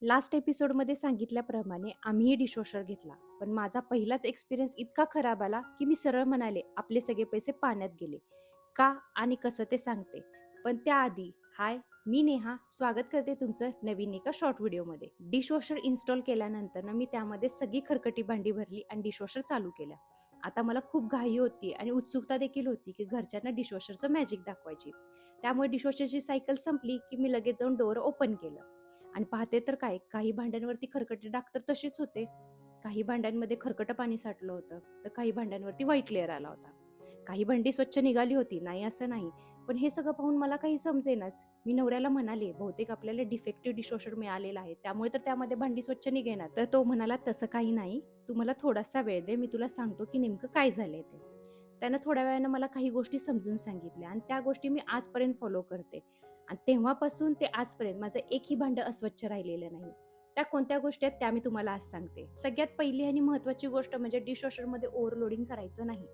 Last एपिसोडमध्ये सांगितल्याप्रमाणे आम्हीही डिशवॉशर घेतला, पण माझा पहिलाच एक्सपिरियन्स इतका खराब आला की मी सरळ म्हणाले आपले सगळे पैसे पाण्यात गेले. का आणि कसं ते सांगते, पण त्याआधी हाय, मी नेहा स्वागत करते तुमचं नवीन एका शॉर्ट व्हिडिओमध्ये. डिशवॉशर इन्स्टॉल केल्यानंतर ना मी त्यामध्ये सगळी खरकटी भांडी भरली आणि डिशवॉशर चालू केल्या. आता मला खूप घाई होती आणि उत्सुकता देखील होती की घरच्यांना डिशवॉशरचं मॅजिक दाखवायची. त्यामुळे डिशवॉशरची सायकल संपली की मी लगेच जाऊन डोअर ओपन केलं आणि पाहते तर काय, काही भांड्यांवरती खरकटे डाग तर तसेच होते. काही भांड्यांमध्ये खरकटं पाणी साठलं होतं, तर काही भांड्यांवरती व्हाईट लेअर आला होता. काही भांडी स्वच्छ निघाली होती, नाही असं नाही. पण हे सगळं पाहून मला काही समजेनाच. मी नवऱ्याला म्हणाले, बहुतेक आपल्याला डिफेक्टिव्ह डिशवॉशर मिळालेला आहे, त्यामुळे तर त्यामध्ये भांडी स्वच्छ निघेनार. तर तो म्हणाला, तसं काही नाही, तू मला थोडासा वेळ दे, मी तुला सांगतो की नेमकं काय झालंय ते. त्यानं थोड्या वेळानं मला काही गोष्टी समजून सांगितल्या आणि त्या गोष्टी मी आजपर्यंत फॉलो करते. आणि तेव्हापासून ते आजपर्यंत माझं एकही भांडं अस्वच्छ राहिलेलं नाही. त्या कोणत्या गोष्टी आहेत त्या मी तुम्हाला आज सांगते. सगळ्यात पहिली आणि महत्त्वाची गोष्ट म्हणजे डिशवॉशरमध्ये ओव्हरलोडिंग करायचं नाही.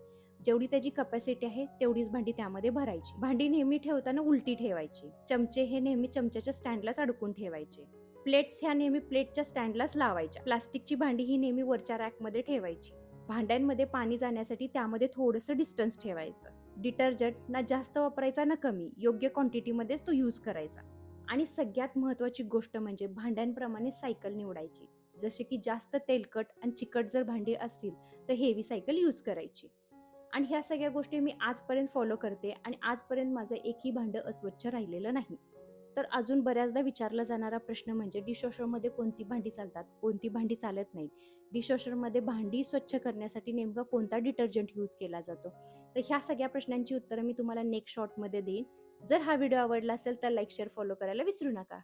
जेवढी त्याची कपॅसिटी आहे तेवढीच भांडी त्यामध्ये भरायची. भांडी नेहमी ठेवताना उलटी ठेवायची. चमचे हे नेहमी चमच्याच्या स्टँडलाच अडकून ठेवायचे. प्लेट्स ह्या नेहमी प्लेटच्या स्टँडलाच लावायच्या. प्लास्टिकची भांडी ही नेहमी वरच्या रॅकमध्ये ठेवायची. भांड्यांमध्ये पाणी जाण्यासाठी त्यामध्ये थोडंसं डिस्टन्स ठेवायचं. डिटर्जंट ना जास्त वापरायचा ना कमी, योग्य क्वांटिटीमध्येच तो यूज करायचा. आणि सगळ्यात महत्त्वाची गोष्ट म्हणजे भांड्यांप्रमाणे सायकल निवडायची. जसे की जास्त तेलकट आणि चिकट जर भांडी असतील तर हेवी सायकल यूज करायची. आणि ह्या सगळ्या गोष्टी मी आजपर्यंत फॉलो करते आणि आजपर्यंत माझं एकही भांडं अस्वच्छ राहिलेलं नाही. तर अजून बऱ्याचदा विचारला जाणारा प्रश्न म्हणजे डिशवॉशरमध्ये कोणती भांडी चालतात, कोणती भांडी चालत नाहीत. डिशवॉशरमध्ये भांडी स्वच्छ करण्यासाठी नेमका कोणता डिटर्जंट यूज केला जातो. तर ह्या सगळ्या प्रश्नांची उत्तरं मी तुम्हाला नेक्स्ट शॉर्टमध्ये देईन. जर हा व्हिडिओ आवडला असेल तर लाईक, शेअर, फॉलो करायला विसरू नका.